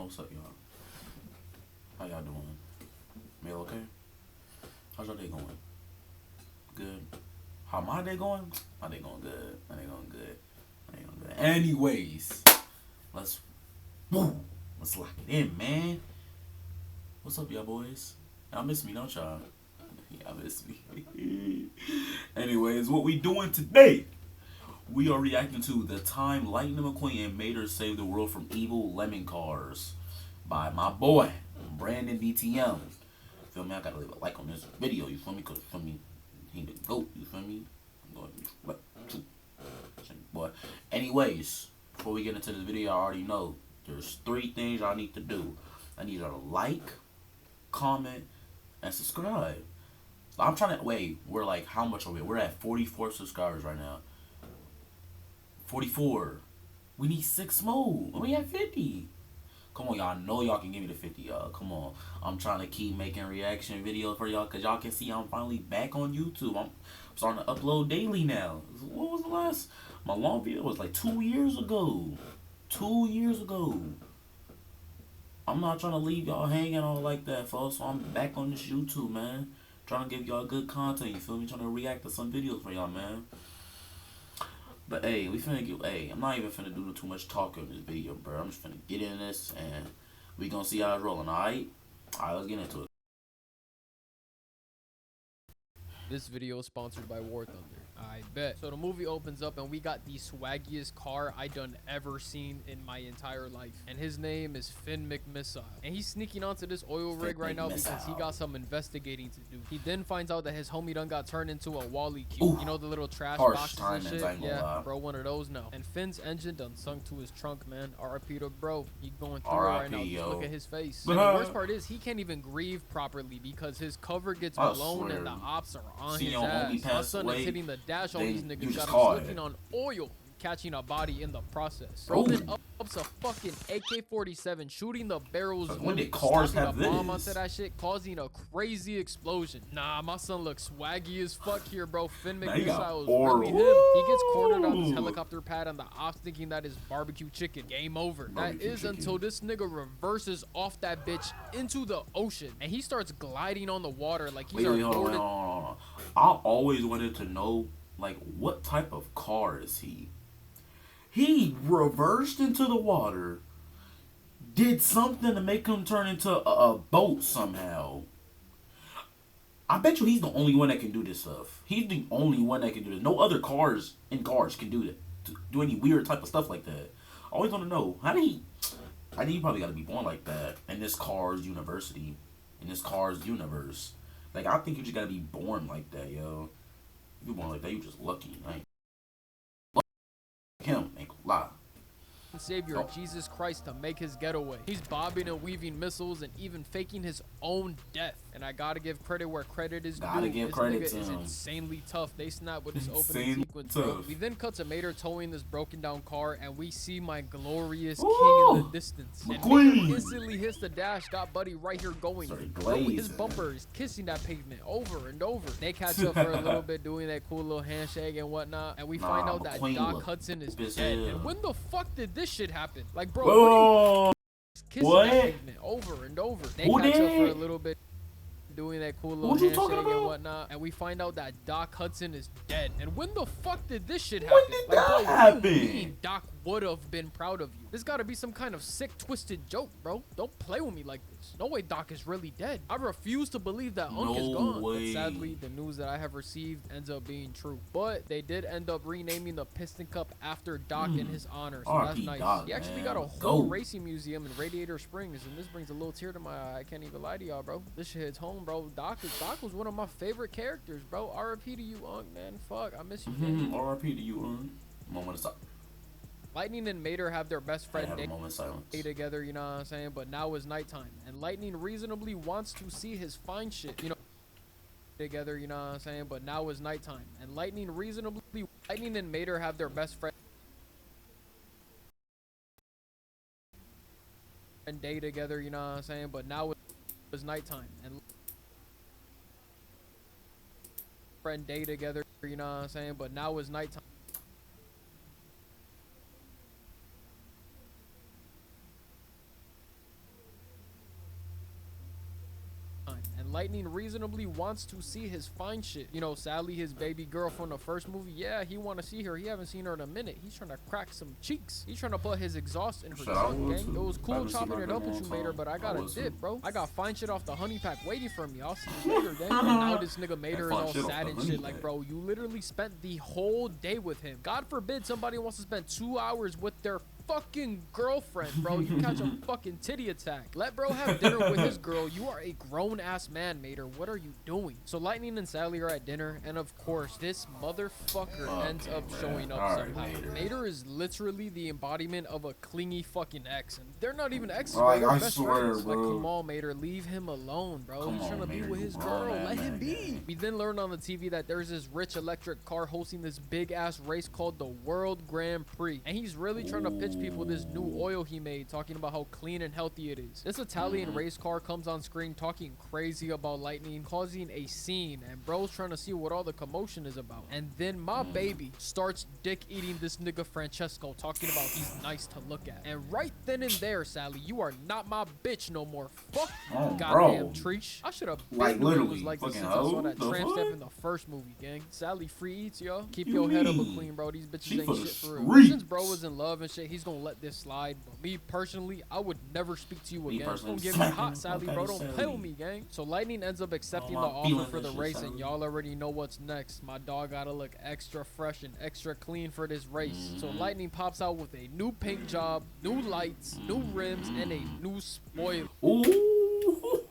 What's up, y'all? How y'all doing? Mail okay? How's your day going? Good. How my day going? My day going good. My day going good. My day going good. Anyways, let's woo. Let's lock it in, man. What's up, y'all boys? Y'all miss me, don't y'all? Y'all miss me. Anyways, what we doing today? We are reacting to the time Lightning McQueen and Mater saved the world from evil lemon cars by my boy Brandon DTM. Feel me? I gotta leave a like on this video. You feel me? Cause feel me, he the goat. You feel me? I'm going to boy. Anyways, before we get into this video, I already know there's 3 things I need to do. I need y'all to like, comment, and subscribe. I'm trying to wait. We're like, how much are we? We're at 44 subscribers right now. 44. We need 6 more. We at 50. Come on, y'all. I know y'all can give me the 50, y'all. Come on. I'm trying to keep making reaction videos for y'all because y'all can see I'm finally back on YouTube. I'm starting to upload daily now. What was the last? My long video was like 2 years ago. 2 years ago. I'm not trying to leave y'all hanging on like that, folks. So I'm back on this YouTube, man. Trying to give y'all good content, you feel me? Trying to react to some videos for y'all, man. But hey, we finna get. Hey, I'm not even finna do too much talking in this video, bro. I'm just finna get in this and we gonna see how it's rolling. Alright, let's get into it. This video is sponsored by War Thunder. I bet. So the movie opens up and we got the swaggiest car I done ever seen in my entire life. And his name is Finn McMissile. And he's sneaking onto this oil rig right now because he got some investigating to do. He then finds out that his homie done got turned into a Wally cube. Ooh, you know, the little trash boxes and shit? Yeah, bro, one of those now. And Finn's engine done sunk to his trunk, man. RIP to bro. He going through it right now. Just look at his face. And the worst part is he can't even grieve properly because his cover gets blown and the ops are on his ass. My son is hitting the dash on these niggas, got him slipping on oil, catching a body in the process. Rolling up a fucking AK-47, shooting the barrels, when did cars have this? Bomb onto that shit, causing a crazy explosion. Nah, my son looks swaggy as fuck here, bro. Finn McMissile is really him. He gets cornered on his helicopter pad and the ops thinking that is barbecue chicken. Game over. That is until this nigga reverses off that bitch into the ocean and he starts gliding on the water like he's hold on. I always wanted to know, like, what type of car is he? He reversed into the water, did something to make him turn into a boat somehow. I bet you he's the only one that can do this stuff. He's the only one that can do this. No other cars can do that. Do any weird type of stuff like that. I always want to know, how did he... I think he probably got to be born like that in this car's university. In this car's universe. Like, I think you just got to be born like that, yo. If you're born like that, you just lucky. Like, him, ain't gonna lie. Savior Jesus Christ to make his getaway. He's bobbing and weaving missiles and even faking his own death. And I gotta give credit where credit is due. This nigga is insanely tough. They snap with this opening sequence, bro. We then cut to Mater towing this broken down car and we see my glorious king in the distance. And Mater instantly hits the dash, got buddy right here going. Bro, his bumper is kissing that pavement over and over. They catch up for a little bit doing that cool little handshake and whatnot. And we find out that Doc Hudson is dead. And when the fuck did this shit happen? Like, bro, kissing that pavement over and over. They catch up for a little bit doing that cool little handshake and whatnot, and we find out that Doc Hudson is dead. And when the fuck did this shit happen? When did that happen? What do you mean Doc would have been proud of you? This gotta be some kind of sick, twisted joke, bro. Don't play with me like this. No way Doc is really dead. I refuse to believe that Unc is gone. But sadly, the news that I have received ends up being true. But they did end up renaming the Piston Cup after Doc in his honor, so that's nice. He actually got a whole racing museum in Radiator Springs, and this brings a little tear to my eye. I can't even lie to y'all, bro. This shit hits home, bro. Doc was one of my favorite characters, bro. RIP to you, Unc, man. Fuck, I miss you, man. RIP to you, Unc. Moment of silence. Lightning and Mater have their best friend day together, you know what I'm saying? But now is nighttime, and Lightning reasonably wants to see his fine shit, you know, together, you know what I'm saying? But now is nighttime, and Lightning and Mater have their best friend day together, you know what I'm saying? But now is nighttime, and friend day together, you know what I'm saying? But now is nighttime. Lightning reasonably wants to see his fine shit. You know, Sally, his baby girl from the first movie, yeah, he want to see her. He haven't seen her in a minute. He's trying to crack some cheeks. He's trying to put his exhaust in her trunk, gang. It was cool chopping it up with you, Mater, but I got a dip, bro. I got fine shit off the honey pack waiting for me. I'll see you later, gang. And now this nigga Mater is all sad and shit. Like, bro, you literally spent the whole day with him. God forbid somebody wants to spend 2 hours with their fucking girlfriend, bro. You catch a fucking titty attack. Let bro have dinner with his girl. You are a grown-ass man, Mater. What are you doing? So Lightning and Sally are at dinner, and of course, this motherfucker ends up showing up somehow. Mater is literally the embodiment of a clingy fucking ex, and they're not even exes. Like, they're I best swear, friends. bro. Like, come on, Mater, leave him alone, bro. He's trying to be with his girl. Let him be. We then learn on the TV that there's this rich electric car hosting this big-ass race called the World Grand Prix, and he's really trying to pitch people this new oil he made, talking about how clean and healthy it is. This Italian race car comes on screen talking crazy about Lightning, causing a scene, and bro's trying to see what all the commotion is about. And then my baby starts dick eating this nigga Francesco, talking about he's nice to look at. And right then and there, Sally, you are not my bitch no more. Fuck you, goddamn Treesh. I should have like literally was like this since I saw that tramp stamp in the first movie, gang. Sally free eats, yo. Keep your head up a queen, bro. These bitches ain't shit for real. But since bro was in love and shit, he's gonna let this slide. But me personally, I would never speak to you again. Don't get me hot, Sally, bro. Don't play with me, gang. So Lightning ends up accepting the offer for the race, and y'all already know what's next. My dog gotta look extra fresh and extra clean for this race. So Lightning pops out with a new paint job, new lights, new rims, and a new spoiler. Ooh,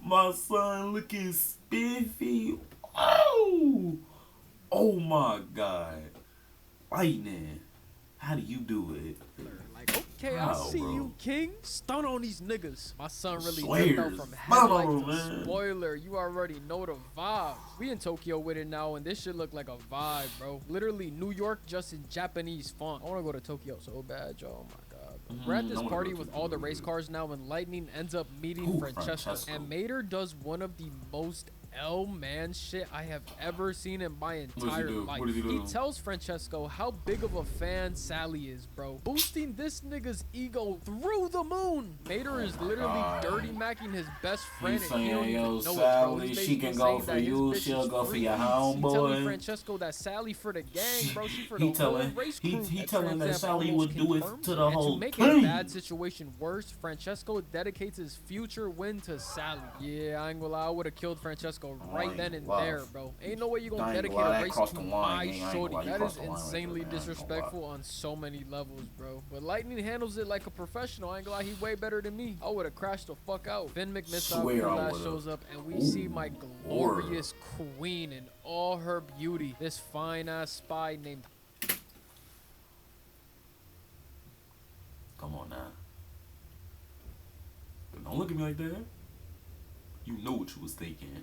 my son looking spiffy. Oh, oh my God, Lightning. How do you do it? Like, okay, I see you, King. Stun on these niggas. My son really jumped out from headlights to spoiler. You already know the vibe. We in Tokyo with it now, and this shit look like a vibe, bro. Literally New York, just in Japanese font. I want to go to Tokyo so bad, y'all. Oh my God. We're at this party with all the race cars now, and Lightning ends up meeting Francesco. And Mater does one of the most L-man shit I have ever seen in my entire life. He tells Francesco how big of a fan Sally is, bro. Boosting this nigga's ego through the moon. Mater is literally dirty macking his best friend, and he don't even know it, bro. She can go for you, she'll go for your homeboy. He telling Francesco that Sally for the gang, bro. She for the whole race crew. He telling that Sally would do it to the whole team. To make a bad situation worse, Francesco dedicates his future win to Sally. Yeah, I ain't gonna lie, I would have killed Francesco right then and there, bro. Ain't no way you gonna dedicate a race to my shorty. That is insanely disrespectful on so many levels, bro. But Lightning handles it like a professional. I ain't gonna lie, he way better than me. I would have crashed the fuck out. Then McMissile shows up, and we see my glorious queen in all her beauty. This fine ass spy named. Come on now. Don't look at me like that. You know what you was thinking.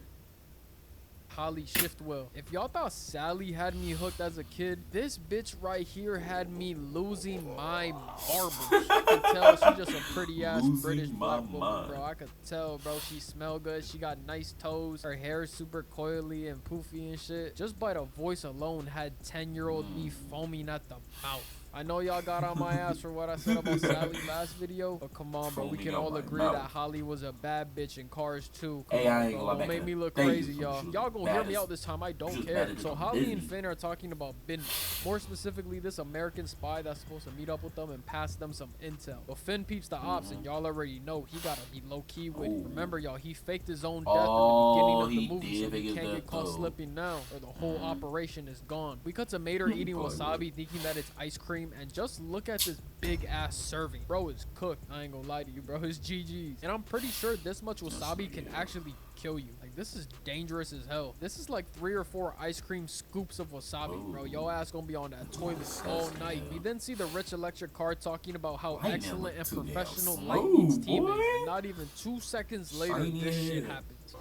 Holly Shiftwell. If y'all thought Sally had me hooked as a kid, this bitch right here had me losing my marbles. I could tell she just a pretty ass British black woman, bro. I could tell, bro. She smell good. She got nice toes. Her hair is super coily and poofy and shit. Just by the voice alone had 10-year-old me foaming at the mouth. I know y'all got on my ass for what I said about Sally last video, but come on, bro. We can all agree that Holly was a bad bitch in Cars too. Come on, bro. Don't make me look crazy, y'all. Y'all gonna hear me out this time. I don't care. So Holly and Finn are talking about Bin. More specifically, this American spy that's supposed to meet up with them and pass them some intel. But Finn peeps the ops, and y'all already know he gotta be low-key with it. Remember, y'all, he faked his own death in the beginning of the movie, so he can't get caught slipping now, or the whole operation is gone. We cut to Mater eating wasabi, thinking that it's ice cream. And just look at this big ass serving. Bro is cooked. I ain't gonna lie to you, bro. It's GG's. And I'm pretty sure this much wasabi can actually kill you. Like, this is dangerous as hell. This is like 3 or 4 ice cream scoops of wasabi, bro. Yo ass gonna be on that toilet all night. We then see the rich electric car talking about how excellent and professional Lightning's team is. And not even 2 seconds later, this shit happens.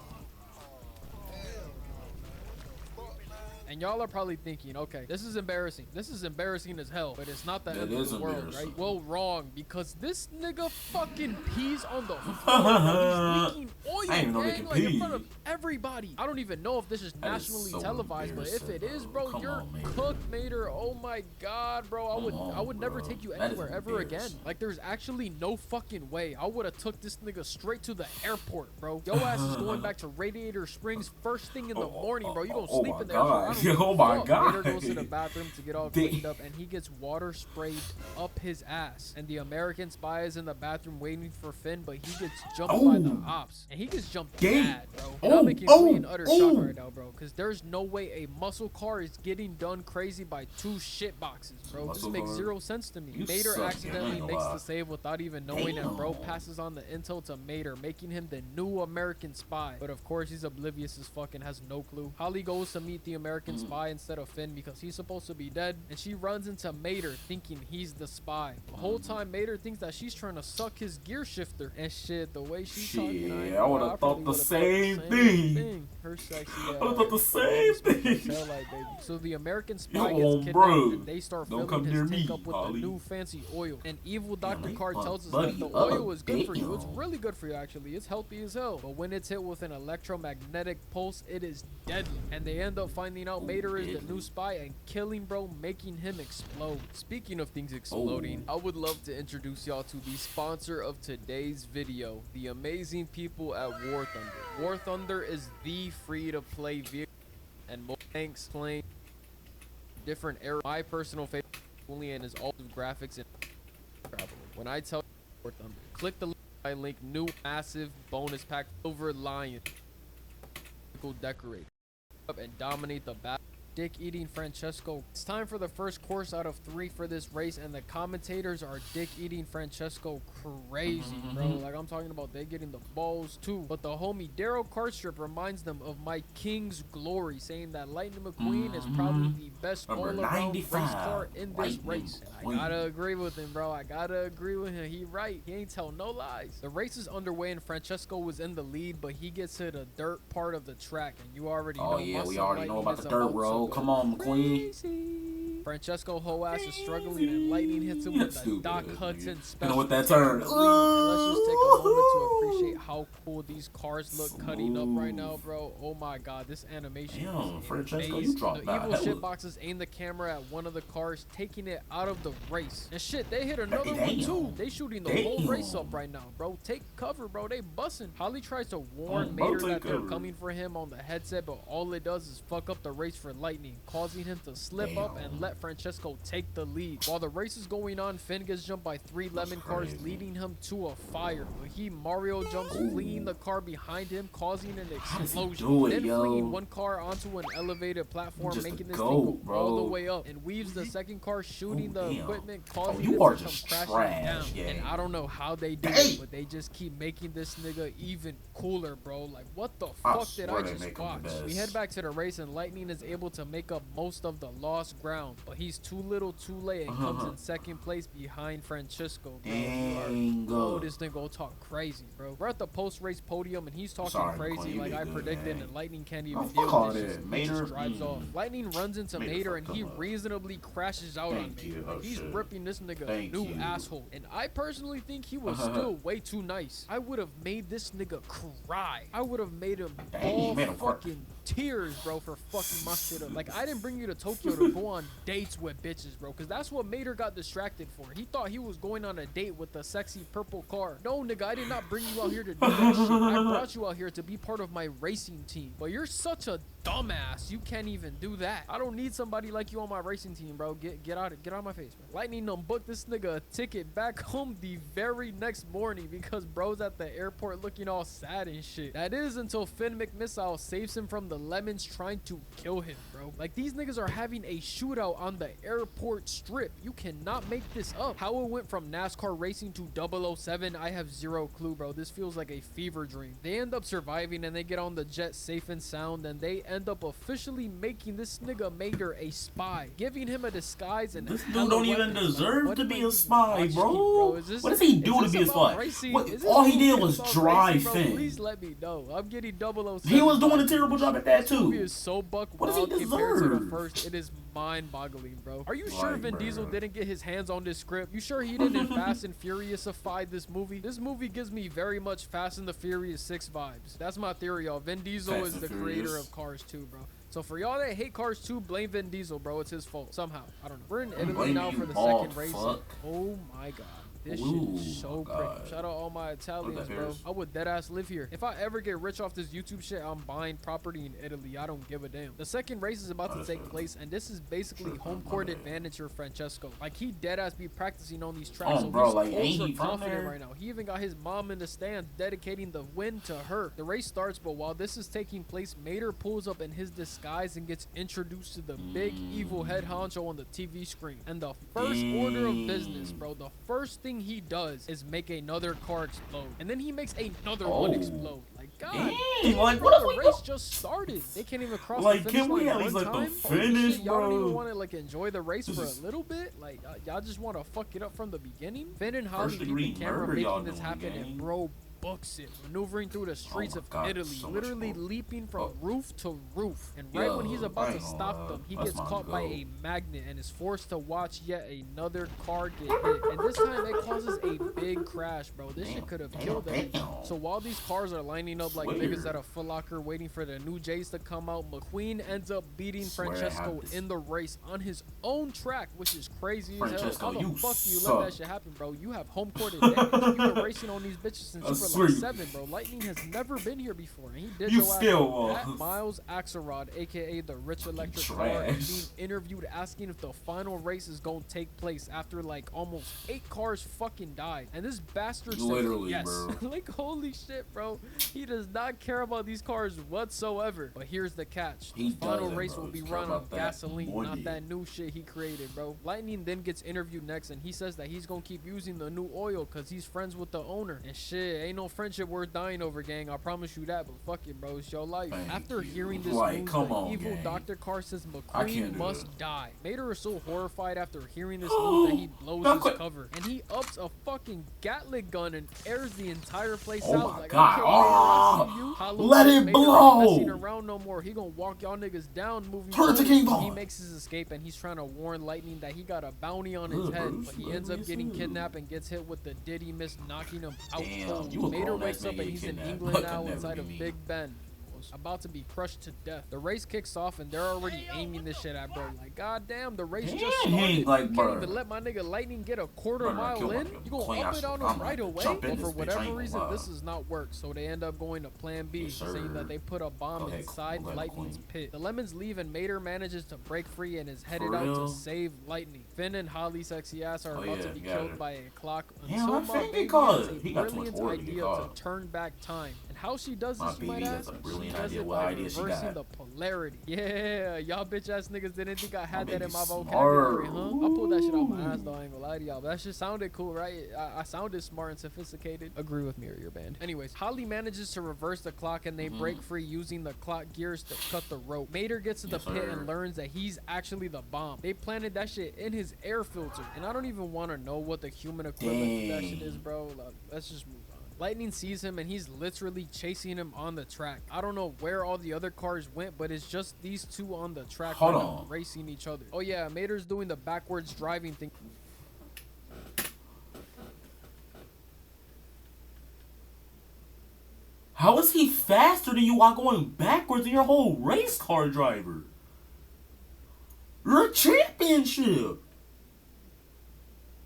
And y'all are probably thinking, okay, this is embarrassing. This is embarrassing as hell, but it's not the end of the world, right? Well, wrong, because this nigga fucking pees on the floor, bro. He's leaking oil, gang, like in front of everybody. I don't even know if this is nationally televised, but if it is, bro, you're cooked, Mater. Oh my god, bro. I would never take you anywhere ever again. Like, there's actually no fucking way. I would have took this nigga straight to the airport, bro. Yo ass is going back to Radiator Springs first thing in the morning, bro. You don't sleep in there. Oh my god. Mater goes to the bathroom to get all cleaned up, and he gets water sprayed up his ass. And the American spy is in the bathroom waiting for Finn, but he gets jumped by the ops. And he gets jumped bad, bro. And I'm making me an utter shock right now, bro. Because there's no way a muscle car is getting done crazy by 2 shit boxes, bro. This makes zero sense to me. Mater accidentally makes the save without even knowing, and bro passes on the intel to Mater, making him the new American spy. But of course, he's oblivious as fuck and has no clue. Holly goes to meet the American spy instead of Finn because he's supposed to be dead, and she runs into Mater thinking he's the spy. The whole time, Mater thinks that she's trying to suck his gear shifter. And shit, the way she's talking, I would have thought the same thing. Her sexy I would have thought the same thing. So the American spy gets kidnapped, and they start filling his tank up with the new fancy oil. And evil Dr. Carr tells us that the oil is good for you. It's really good for you, actually. It's healthy as hell. But when it's hit with an electromagnetic pulse, it is deadly. And they end up finding out Mater is the new spy and killing bro, making him explode. Speaking of things exploding, I would love to introduce y'all to the sponsor of today's video, the amazing people at War Thunder. War Thunder is the free-to-play vehicle and more tanks playing different era. My personal favorite is all of graphics and traveling. When I tell you War Thunder, click the link, new massive bonus pack, Silver Lion, decorate up and dominate the battle. Dick eating Francesco. It's time for the first course out of 3 for this race, and the commentators are dick eating Francesco crazy, bro. Like, I'm talking about they getting the balls too. But the homie Daryl Cartstrip reminds them of my King's glory, saying that Lightning McQueen is probably the best all-around race car in this race. And I gotta agree with him, bro. I gotta agree with him. He right. He ain't tell no lies. The race is underway, and Francesco was in the lead, but he gets to the dirt part of the track, and you already know. Oh yeah, we already know about the dirt road. Come on, McQueen. Francesco whole ass is struggling, and Lightning hits him with a Doc Hudson special. You know what that turn? And let's just take a moment to appreciate how cool these cars look cutting up right now, bro. Oh my god, this animation is Francesco, amazing. you dropped The evil shit boxes aim the camera at one of the cars, taking it out of the race. And shit, they hit another one too. They shooting the whole race up right now, bro. Take cover, bro. They busting. Holly tries to warn Mater that they're coming for him on the headset, but all it does is fuck up the race for Lightning, causing him to slip up and let Francesco take the lead. While the race is going on, Finn gets jumped by 3 lemon cars, leading him to a fire. But he Mario jumps, fleeing the car behind him, causing an explosion. Then fleeing one car onto an elevated platform, making this thing go all the way up, and weaves the second car, shooting the equipment, causing it to come crashing down. And I don't know how they do it, but they just keep making this nigga even cooler, bro. Like, what the fuck did I just watch? We head back to the race, and Lightning is able to make up most of the lost ground, but he's too little too late and comes in second place behind Francesco, bro. This nigga talk crazy, bro. We're at the post-race podium, and he's talking crazy like I predicted, and Lightning can't even deal with this. He just drives off. Lightning runs into Mater, and he reasonably crashes out on Mater. Like, he's ripping this nigga a new asshole, and I personally think he was still way too nice. I would have made this nigga cry. I would have made him all fucking tears, bro, for fucking my shit up. Like, I didn't bring you to Tokyo to go on dates with bitches, bro, because that's what Mater got distracted for. He thought he was going on a date with a sexy purple car. No, nigga, I did not bring you out here to do that shit. I brought you out here to be part of my racing team. But you're such a dumbass. You can't even do that. I don't need somebody like you on my racing team, bro. Get out of my face, man. Lightning done booked this nigga a ticket back home the very next morning because bro's at the airport looking all sad and shit. That is until Finn McMissile saves him from the lemons trying to kill him, bro. Like, these niggas are having a shootout on the airport strip. You cannot make this up. How it went from NASCAR racing to 007, I have zero clue, bro. This feels like a fever dream. They end up surviving, and they get on the jet safe and sound, and they end up officially making this nigga Mater a spy, giving him a disguise, and this dude don't even deserve to be a spy, bro. What does he do to be a spy? All he did was drive Finn. Please let me know. I'm getting 007. He was doing a terrible job at that too. He is so buck wild, capable compared to the first, it is mind-boggling, bro. Are you sure Vin Diesel didn't get his hands on this script? You sure he didn't Fast and Furious-ify this movie? This movie gives me very much Fast and the Furious 6 vibes. That's my theory, y'all. Vin Diesel is the creator of Cars 2, bro. So for y'all that hate Cars 2, blame Vin Diesel, bro. It's his fault. Somehow. I don't know. We're in Italy now for the second race. Oh my god. This shit is so pretty. Shout out all my Italians, bro. I would deadass live here. If I ever get rich off this YouTube shit, I'm buying property in Italy. I don't give a damn. The second race is about to take place, and this is basically home court advantage for Francesco. Like, he deadass be practicing on these tracks, so bro, he's ultra confident right now. He even got his mom in the stands dedicating the win to her. The race starts, but while this is taking place, Mater pulls up in his disguise and gets introduced to the big evil head honcho on the TV screen. And the first order of business, bro, the first thing he does is make another car explode, and then he makes another one explode. Like, God, like, what the race just started. They can't even cross the finish line at least, one time. the finish, y'all don't even want to like enjoy the race for a little bit. Like, y'all just want to fuck it up from the beginning. Finn and Holly beat the camera making this happen, and bro books it, maneuvering through the streets of Italy, literally leaping from roof to roof. And right when he's about to stop them, he gets caught by a magnet and is forced to watch yet another car get hit. And this time it causes a big crash, bro. This shit could have killed them. So while these cars are lining up like niggas at a Foot Locker waiting for the new J's to come out, McQueen ends up beating Francesco in the race on his own track, which is crazy as hell. How the fuck do you let that shit happen, bro? You have home court advantage. You been racing on these bitches since you were like 7, bro. Lightning has never been here before, and he did at Miles Axelrod, aka the rich electric car, and being interviewed asking if the final race is gonna take place after like almost 8 cars fucking died. And this bastard said yes. Like, holy shit, bro. He does not care about these cars whatsoever. But here's the catch. The final race will be run on gasoline, not that new shit he created, bro. Lightning then gets interviewed next, and he says that he's gonna keep using the new oil because he's friends with the owner. And shit, ain't no friendship worth dying over, gang. I promise you that, but fuck it, bro. It's your life. After hearing this news, the evil Dr. Carr says McQueen must die. Mater is so horrified after hearing this news that he blows his cover. And he ups a fucking Gatling gun and airs the entire place out. Like, okay, let it blow. Messing around no more. He gonna walk y'all niggas down moving forward. He makes his escape, and he's trying to warn Lightning that he got a bounty on his head, but he ends up getting kidnapped and gets hit with the Diddy miss, knocking him out cold. Mater wakes up and he's in England now inside of Big Ben, about to be crushed to death. The race kicks off and they're already aiming this shit at bro. Like, goddamn, the race just started. Like, you can't even let my nigga Lightning get a quarter mile in. You gonna up it on him right away? But for whatever reason, this does not work. So they end up going to plan B, saying that they put a bomb inside Lightning's pit. The Lemons leave and Mater manages to break free and is headed out to save Lightning. Finn and Holly's sexy ass are about to be killed by a clock until my baby has a brilliant idea to turn back time. And how she does this, you might ask? She does it by reversing the polarity. Yeah, y'all bitch ass niggas didn't think I had that in my vocabulary, huh? I pulled that shit out my ass though, I ain't gonna lie to y'all. But that shit sounded cool, right? I sounded smart and sophisticated. Agree with me or your band. Anyways, Holly manages to reverse the clock and they break free using the clock gears to cut the rope. Mater gets to the pit and learns that he's actually the bomb. They planted that shit in his air filter. And I don't even want to know what the human equivalent to that shit is, bro. Like, let's just move on. Lightning sees him and he's literally chasing him on the track. I don't know where all the other cars went, but it's just these two on the track racing each other. Oh yeah, Mater's doing the backwards driving thing. How is he faster than you while going backwards in your whole race car driver? You're a championship.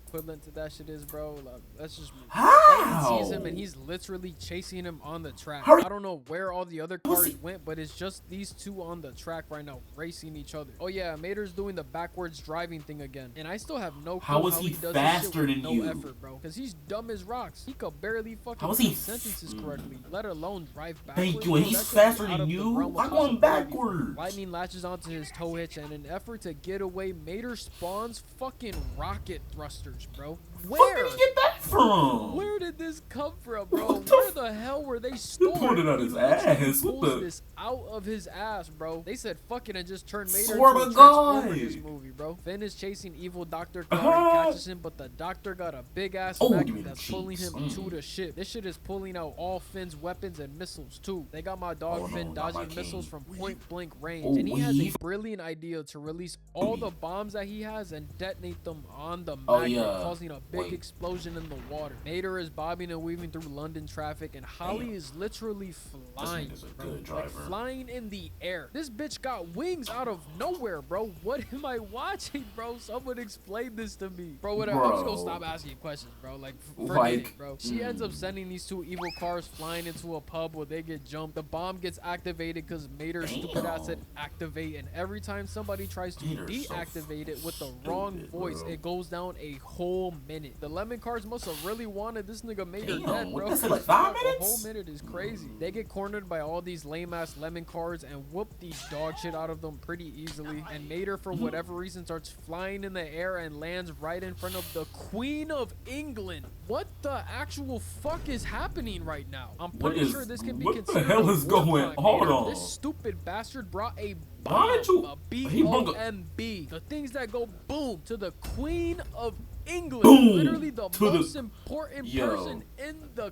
Equivalent to that shit is, bro. Like, let's just move. How? Sees him and he's literally chasing him on the track. I don't know where all the other cars went, but it's just these two on the track right now racing each other. Oh yeah, Mater's doing the backwards driving thing again, and I still have no clue how he does faster than you, effort, bro. Because he's dumb as rocks. He could barely fucking say sentences correctly, let alone drive backwards. Thank you. And he's faster than you. I'm going backwards. Lightning latches onto his tow hitch, and in an effort to get away, Mater spawns fucking rocket thrusters. bitch, bro. Where did he get that from? Where did this come from, bro? Where the hell were they stored? He put it on his ass. Pulls this out of his ass, bro. They said fuck it and just turned Mater into a Transformer in this movie, bro. Finn is chasing evil Dr. Cloud and catches him, but the doctor got a big ass magnet that's pulling him to the ship. This shit is pulling out all Finn's weapons and missiles too. They got my dog Finn dodging missiles from point blank range, and he has a brilliant idea to release all the bombs that he has and detonate them on the magnet, causing a big explosion in the water. Mater is bobbing and weaving through London traffic, and Holly is literally flying, bro. Like flying in the air. This bitch got wings out of nowhere, bro. What am I watching, bro? Someone explain this to me, bro. Whatever. I'm just gonna stop asking questions, bro. Like, forget it, bro. She ends up sending these two evil cars flying into a pub where they get jumped. The bomb gets activated because Mater's stupid ass said activate, and every time somebody tries to deactivate it with the wrong voice, it goes down a whole minute. The lemon cars must have really wanted this nigga Mater dead, bro. That's like 5 minutes? A whole minute is crazy. They get cornered by all these lame ass lemon cars and whoop these dog shit out of them pretty easily. And Mater, for whatever reason, starts flying in the air and lands right in front of the Queen of England. What the actual fuck is happening right now? I'm pretty sure this can be considered. What the hell is going on? This stupid bastard brought a bomb, a B-O-M-B. The things that go boom to the Queen of England. Boom, literally the most important person in the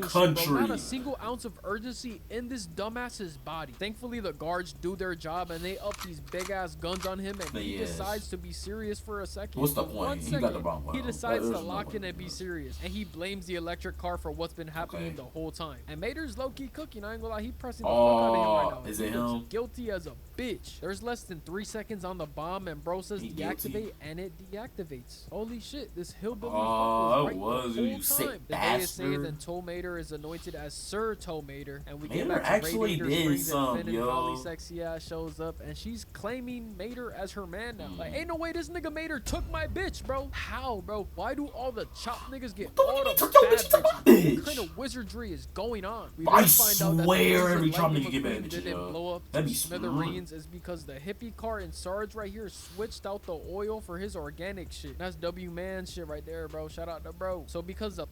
country. Bro. Not a single ounce of urgency in this dumbass's body. Thankfully, the guards do their job and they up these big ass guns on him, and he decides to be serious for a second. What's the point? He got the bomb. He decides to lock in and be serious, and he blames the electric car for what's been happening the whole time. And Mater's low-key cooking. I ain't gonna lie, he pressing the fuck out of him right now. Is it him? Guilty as a bitch. There's less than 3 seconds on the bomb, and bro says deactivate, and it deactivates. Holy shit, this hillbilly fuck was right the whole time. The day is saved, and Tow Mater is anointed as Sir Tow Mater, and we get back to Radiator Springs, and Finn and Holly sexy ass shows up, and she's claiming Mater as her man now. Like, ain't no way this nigga Mater took my bitch, bro. How, bro? Why do all the chop niggas get all the bad bitches? What kind of wizardry is going on? We I swear every chop nigga get bad bitches, didn't blow up to smithereens is because the hippie car in Sarge right here switched out the oil for his organic shit. That's W man shit right there, bro. Shout out to bro. So because of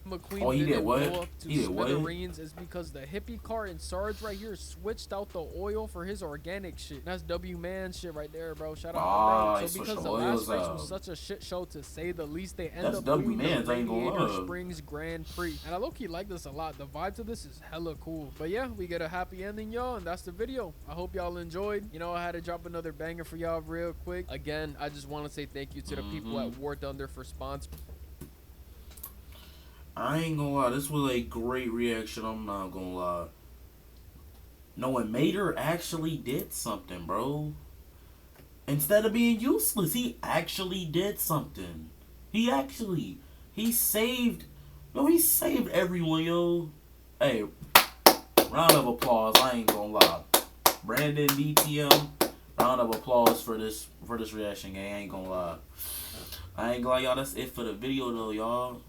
McQueen didn't blow up to smithereens is because the hippie car in Sarge right here switched out the oil for his organic shit. That's W man shit right there, bro. Shout out to bro. So because the last race was such a shit show to say the least, they end up doing the Radiator Springs Grand Prix. And I low-key like this a lot. The vibe to this is hella cool. But yeah, we get a happy ending, y'all, and that's the video. I hope y'all enjoyed. You know, I had to drop another banger for y'all real quick. Again, I just want to say thank you to the people at War Thunder for sponsoring. I ain't gonna lie, this was a great reaction, I'm not gonna lie. Knowing Mater actually did something, bro. Instead of being useless, he actually did something. He saved, he saved everyone, yo. Hey, round of applause, I ain't gonna lie. Brandon, DTM, round of applause for this reaction, gang, I ain't gonna lie. I ain't gonna lie, y'all, that's it for the video, though, y'all.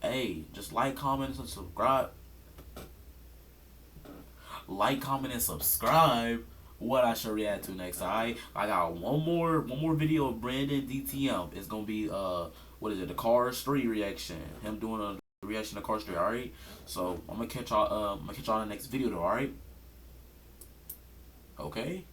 Hey, just like, comment, and subscribe. Like, comment, and subscribe. What I should react to next. Alright, I got one more video of Brandon DTM. It's gonna be what is it? The Cars 3 reaction. Him doing a reaction to Cars 3. Alright, so I'm gonna catch y'all. in the next video, though. Alright. Okay.